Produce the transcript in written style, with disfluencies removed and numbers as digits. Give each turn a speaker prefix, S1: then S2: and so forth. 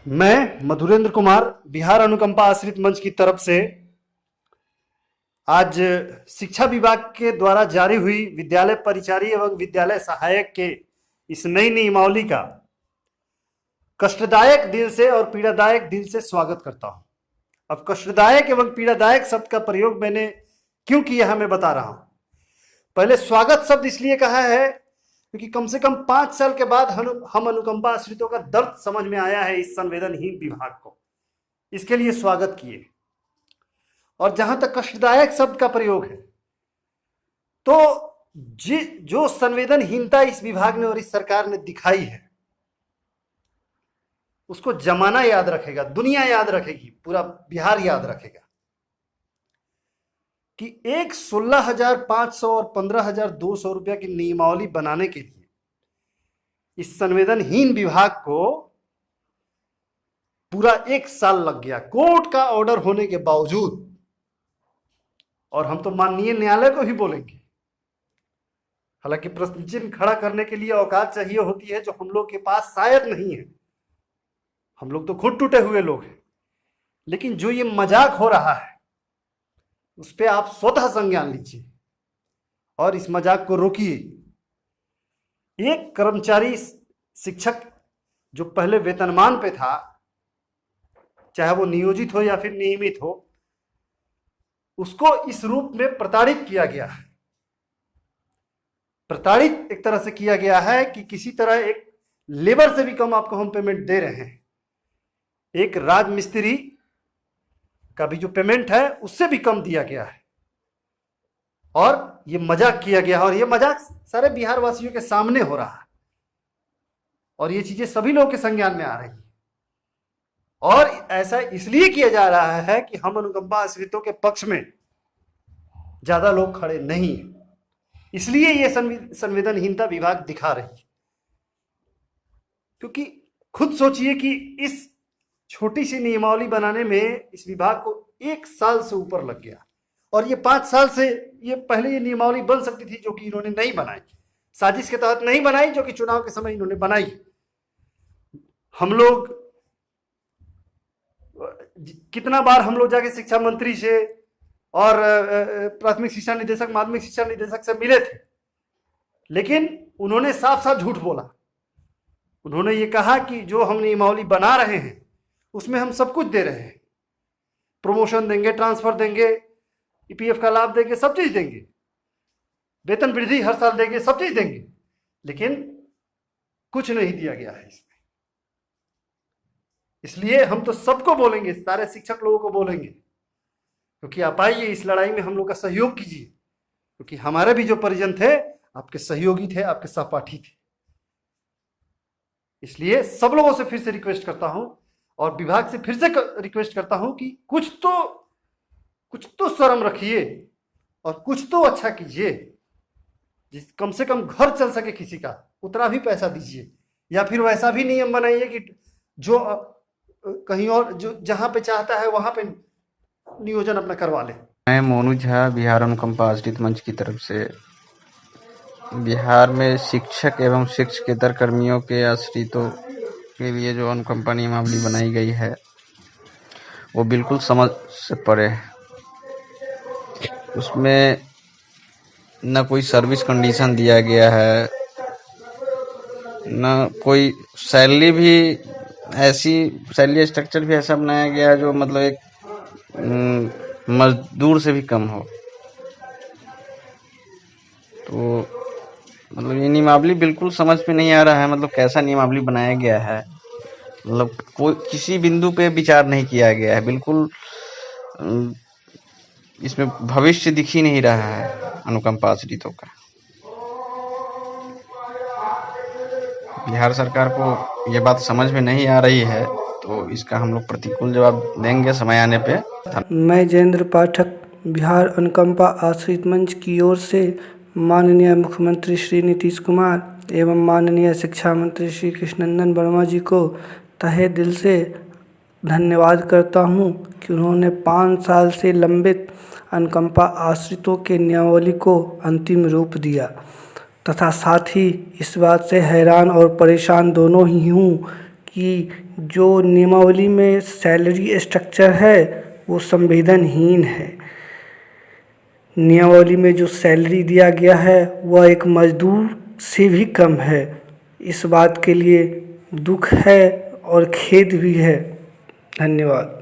S1: मैं मधुरेंद्र कुमार बिहार अनुकंपा आश्रित मंच की तरफ से आज शिक्षा विभाग के द्वारा जारी हुई विद्यालय परिचारी एवं विद्यालय सहायक के इस नई नियमावली का कष्टदायक दिल से और पीड़ादायक दिल से स्वागत करता हूं। अब कष्टदायक एवं पीड़ादायक शब्द का प्रयोग मैंने क्यों किया है मैं बता रहा हूं। पहले स्वागत शब्द इसलिए कहा है क्योंकि कम से कम 5 साल के बाद हम अनुकंपा आश्रितों का दर्द समझ में आया है इस संवेदनहीन विभाग को, इसके लिए स्वागत किए। और जहां तक कष्टदायक शब्द का प्रयोग है तो जो संवेदनहीनता इस विभाग ने और इस सरकार ने दिखाई है उसको जमाना याद रखेगा, दुनिया याद रखेगी, पूरा बिहार याद रखेगा कि एक 16,500 और 15,200 रुपया की नियमावली बनाने के लिए इस संवेदनहीन विभाग को पूरा 1 साल लग गया, कोर्ट का ऑर्डर होने के बावजूद। और हम तो माननीय न्यायालय को ही बोलेंगे, हालांकि प्रश्न चिन्ह खड़ा करने के लिए औकात चाहिए होती है जो हम लोग के पास शायद नहीं है। हम लोग तो खुद टूटे हुए लोग हैं, लेकिन जो ये मजाक हो रहा है उस पर आप स्वतः संज्ञान लीजिए और इस मजाक को रोकिए। एक कर्मचारी शिक्षक जो पहले वेतनमान पे था, चाहे वो नियोजित हो या फिर नियमित हो, उसको इस रूप में प्रताड़ित किया गया है। प्रताड़ित एक तरह से किया गया है कि किसी तरह एक लेबर से भी कम आपको हम पेमेंट दे रहे हैं। एक राजमिस्त्री का भी जो पेमेंट है उससे भी कम दिया गया है और ये मजाक किया गया है। और ये मजाक सारे बिहार वासियों के सामने हो रहा है और ये चीजें सभी लोगों के संज्ञान में आ रही है। और ऐसा इसलिए किया जा रहा है कि हम अनुकंपा आश्रितों के पक्ष में ज्यादा लोग खड़े नहीं हैं, इसलिए ये संवेदनहीनता विभाग दिखा रही है। क्योंकि खुद सोचिए कि इस छोटी सी नियमावली बनाने में इस विभाग को 1 साल से ऊपर लग गया और ये 5 साल से ये पहले ये नियमावली बन सकती थी जो कि इन्होंने नहीं बनाई, साजिश के तहत नहीं बनाई, जो कि चुनाव के समय इन्होंने बनाई। हम लोग कितना बार हम लोग जाके शिक्षा मंत्री से और प्राथमिक शिक्षा निदेशक, माध्यमिक शिक्षा निदेशक से मिले थे, लेकिन उन्होंने साफ साफ झूठ बोला। उन्होंने ये कहा कि जो हम नियमावली बना रहे हैं उसमें हम सब कुछ दे रहे हैं, प्रमोशन देंगे, ट्रांसफर देंगे, ईपीएफ का लाभ देंगे, सब चीज देंगे, वेतन वृद्धि हर साल देंगे, सब चीज देंगे, लेकिन कुछ नहीं दिया गया है इसमें। इसलिए हम तो सबको बोलेंगे, सारे शिक्षक लोगों को बोलेंगे, क्योंकि आप आइए इस लड़ाई में हम लोग का सहयोग कीजिए, क्योंकि हमारे भी जो परिजन थे आपके सहयोगी थे, आपके सहपाठी थे। इसलिए सब लोगों से फिर से रिक्वेस्ट करता हूं और विभाग से फिर से रिक्वेस्ट करता हूं कि कुछ तो शर्म रखिए और कुछ तो अच्छा कीजिए, जिस कम से कम घर चल सके किसी का, उतना भी पैसा दीजिए, या फिर वैसा भी नियम बनाइए कि जो कहीं और जो जहां पे चाहता है वहां पे नियोजन अपना करवा ले।
S2: मैं मोनू झा बिहार अनुकंपा आश्रित मंच की तरफ से बिहार में शिक्षक एवं शिक्षकेतर कर्मियों के आश्रितों के लिए जो अनुकंपा नियमावली बनाई गई है वो बिल्कुल समझ से परे है। उसमें न कोई सर्विस कंडीशन दिया गया है, न कोई सैलरी भी ऐसी, सैलरी स्ट्रक्चर भी ऐसा बनाया गया है जो मतलब एक मजदूर से भी कम हो। तो मतलब ये नियमावली बिल्कुल समझ में नहीं आ रहा है, मतलब कैसा नियमावली बनाया गया है, मतलब कोई किसी बिंदु पे विचार नहीं किया गया है, बिल्कुल इसमें भविष्य दिख ही नहीं रहा है अनुकंपा आश्रितों का। बिहार सरकार को ये बात समझ में नहीं आ रही है तो इसका हम लोग प्रतिकूल जवाब देंगे समय आने पे।
S3: मैं जयेंद्र पाठक बिहार अनुकंपा आश्रित मंच की ओर से माननीय मुख्यमंत्री श्री नीतीश कुमार एवं माननीय शिक्षा मंत्री श्री कृष्णनंदन वर्मा जी को तहे दिल से धन्यवाद करता हूं कि उन्होंने 5 साल से लंबित अनुकंपा आश्रितों के नियमावली को अंतिम रूप दिया तथा साथ ही इस बात से हैरान और परेशान दोनों ही हूँ कि जो नियमावली में सैलरी स्ट्रक्चर है वो संवेदनहीन है। नियमावली में जो सैलरी दिया गया है वह एक मजदूर से भी कम है। इस बात के लिए दुख है और खेद भी है। धन्यवाद।